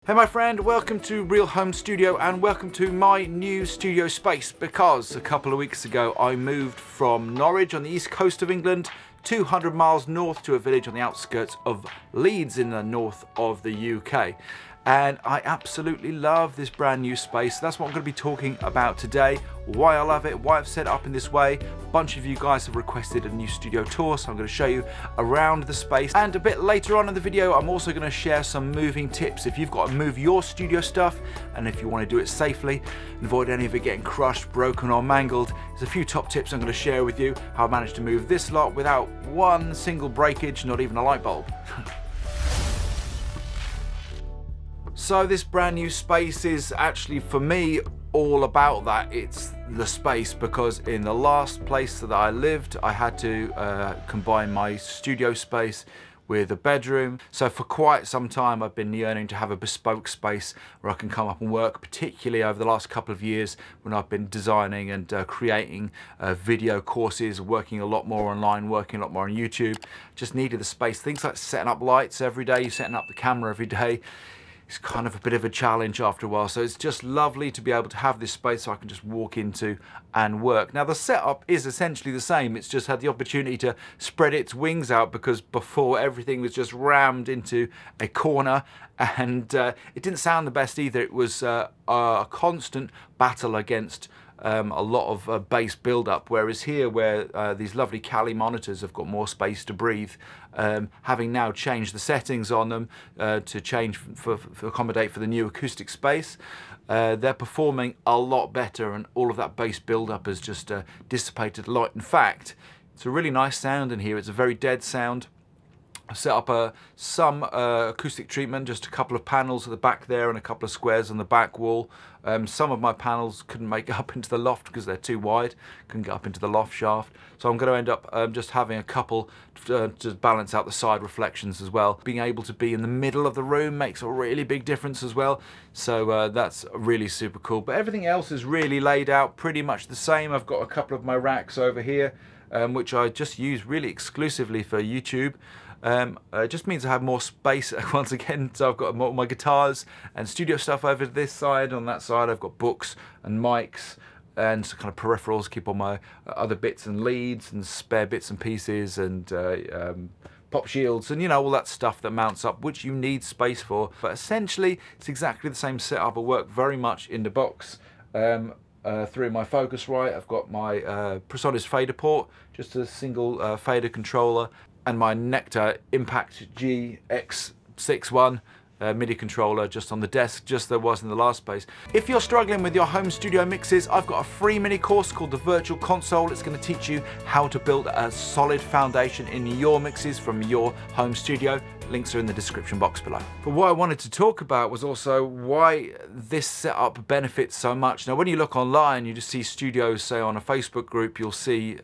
Hey my friend, welcome to Real Home Studio and welcome to my new studio space, because a couple of weeks ago I moved from Norwich on the east coast of England 200 miles north to a village on the outskirts of Leeds in the north of the UK. And I absolutely love this brand new space. That's what I'm going to be talking about today. Why I love it, why I've set it up in this way. A bunch of you guys have requested a new studio tour, so I'm going to show you around the space. And a bit later on in the video, I'm also going to share some moving tips. If you've got to move your studio stuff, and if you want to do it safely and avoid any of it getting crushed, broken or mangled, there's a few top tips I'm going to share with you. How I managed to move this lot without one single breakage, not even a light bulb. So this brand new space is actually, for me, all about that. It's the space, because in the last place that I lived, I had to combine my studio space with a bedroom. So for quite some time I've been yearning to have a bespoke space where I can come up and work, particularly over the last couple of years when I've been designing and creating video courses, working a lot more online, working a lot more on YouTube. Just needed the space. Things like setting up lights every day, setting up the camera every day, it's kind of a bit of a challenge after a while. So it's just lovely to be able to have this space so I can just walk into and work. Now the setup is essentially the same. It's just had the opportunity to spread its wings out, because before everything was just rammed into a corner, and it didn't sound the best either. It was a constant battle against a lot of bass build-up, whereas here, where these lovely Kali monitors have got more space to breathe, having now changed the settings on them to change for accommodate for the new acoustic space, they're performing a lot better, and all of that bass build-up has just dissipated a lot. In fact, it's a really nice sound in here. It's a very dead sound. I set up some acoustic treatment, just a couple of panels at the back there and a couple of squares on the back wall. Some of my panels couldn't make it up into the loft because they're too wide, couldn't get up into the loft shaft. So I'm going to end up just having a couple to balance out the side reflections as well. Being able to be in the middle of the room makes a really big difference as well. So that's really super cool. But everything else is really laid out pretty much the same. I've got a couple of my racks over here, which I just use really exclusively for YouTube. It just means I have more space once again. So I've got more my guitars and studio stuff over this side. On that side I've got books and mics and kind of peripherals, keep all my other bits and leads and spare bits and pieces and pop shields and, you know, all that stuff that mounts up, which you need space for. But essentially it's exactly the same setup. I work very much in the box. Through my Focusrite, I've got my Presonus fader port, just a single fader controller, and my Nectar Impact GX61 MIDI controller just on the desk, just there was in the last space. If you're struggling with your home studio mixes, I've got a free mini course called the Virtual Console. It's going to teach you how to build a solid foundation in your mixes from your home studio. Links are in the description box below. But what I wanted to talk about was also why this setup benefits so much. Now when you look online, you just see studios, say on a Facebook group, you'll see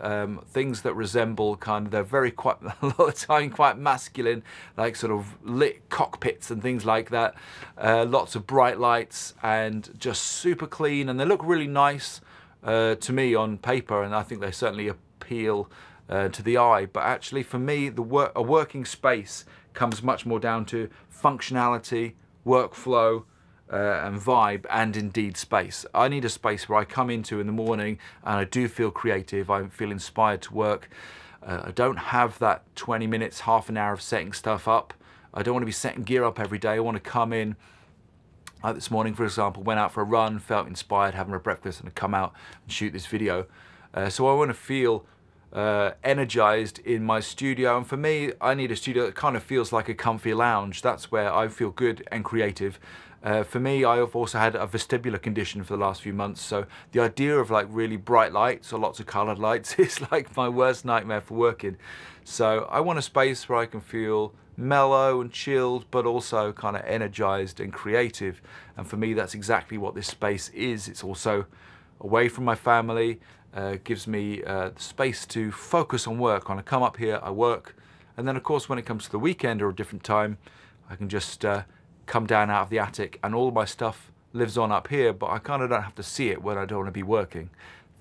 things that resemble kind of, they're very quite, a lot of the time quite masculine, like sort of lit cockpits and things like that. Lots of bright lights and just super clean, and they look really nice to me on paper, and I think they certainly appeal to the eye. But actually for me, a working space comes much more down to functionality, workflow, and vibe, and indeed space. I need a space where I come into in the morning and I do feel creative, I feel inspired to work. I don't have that 20 minutes, half an hour of setting stuff up. I don't want to be setting gear up every day. I want to come in, like this morning for example, went out for a run, felt inspired, having a breakfast, and I come out and shoot this video. So I want to feel energized in my studio, and for me, I need a studio that kind of feels like a comfy lounge. That's where I feel good and creative. For me, I've also had a vestibular condition for the last few months, so the idea of like really bright lights or lots of colored lights is like my worst nightmare for working. So I want a space where I can feel mellow and chilled, but also kind of energized and creative. And for me, that's exactly what this space is. It's also away from my family. Gives me the space to focus on work. When I come up here, I work, and then of course when it comes to the weekend or a different time, I can just come down out of the attic and all my stuff lives on up here, but I kind of don't have to see it when I don't want to be working.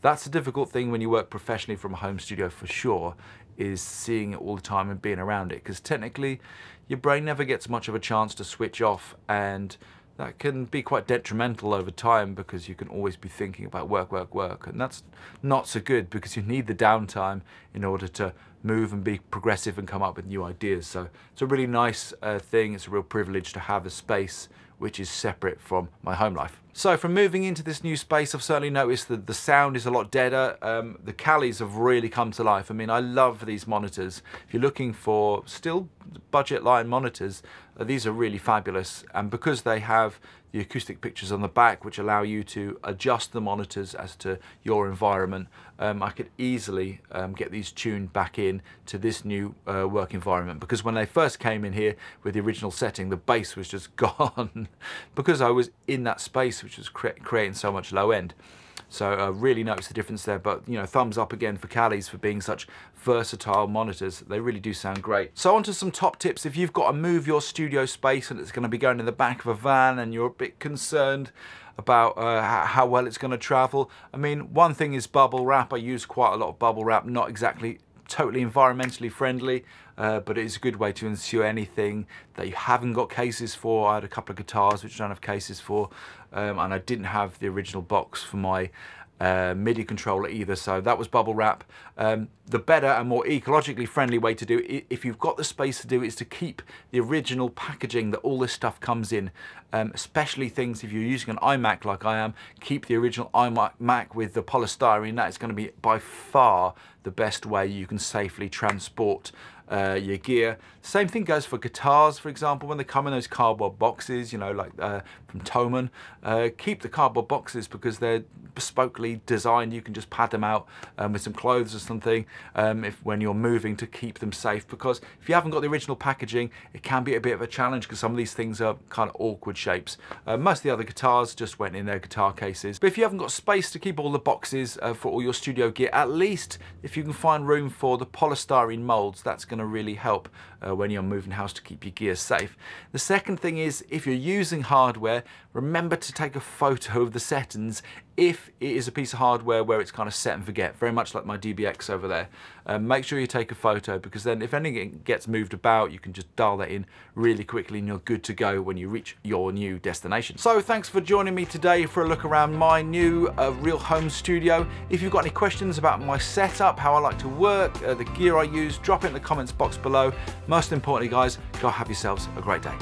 That's a difficult thing when you work professionally from a home studio for sure, is seeing it all the time and being around it, because technically your brain never gets much of a chance to switch off, and that can be quite detrimental over time, because you can always be thinking about work, work, work, and that's not so good, because you need the downtime in order to move and be progressive and come up with new ideas. So it's a really nice thing. It's a real privilege to have a space which is separate from my home life. So from moving into this new space, I've certainly noticed that the sound is a lot deader. The Calis have really come to life. I mean, I love these monitors. If you're looking for still budget line monitors, these are really fabulous. And because they have the acoustic pictures on the back, which allow you to adjust the monitors as to your environment, I could easily get these tuned back in to this new work environment. Because when they first came in here with the original setting, the bass was just gone because I was in that space which was creating so much low end. So I really noticed the difference there. But you know, thumbs up again for Calis for being such versatile monitors. They really do sound great. So on to some top tips. If you've got to move your studio space and it's going to be going in the back of a van and you're a bit concerned about how well it's going to travel, I mean, one thing is bubble wrap. I use quite a lot of bubble wrap, not exactly totally environmentally friendly, but it's a good way to ensure anything that you haven't got cases for. I had a couple of guitars which I don't have cases for, and I didn't have the original box for my MIDI controller either, so that was bubble wrap. The better and more ecologically friendly way to do it, if you've got the space to do it, is to keep the original packaging that all this stuff comes in, especially things if you're using an iMac like I am. Keep the original iMac with the polystyrene. That is going to be by far the best way you can safely transport your gear. Same thing goes for guitars, for example, when they come in those cardboard boxes, you know, like from Thomann. Keep the cardboard boxes because they're bespokely designed. You can just pad them out with some clothes or something when you're moving, to keep them safe, because if you haven't got the original packaging, it can be a bit of a challenge because some of these things are kind of awkward shapes. Most of the other guitars just went in their guitar cases. But if you haven't got space to keep all the boxes for all your studio gear, at least if you can find room for the polystyrene molds, that's going to really help when you're moving house to keep your gear safe. The second thing is, if you're using hardware, remember to take a photo of the settings if it is a piece of hardware where it's kind of set and forget, very much like my DBX over there. Make sure you take a photo, because then if anything gets moved about, you can just dial that in really quickly and you're good to go when you reach your new destination. So thanks for joining me today for a look around my new real home studio. If you've got any questions about my setup, how I like to work, the gear I use, drop it in the comments box below. Most importantly, guys, go have yourselves a great day.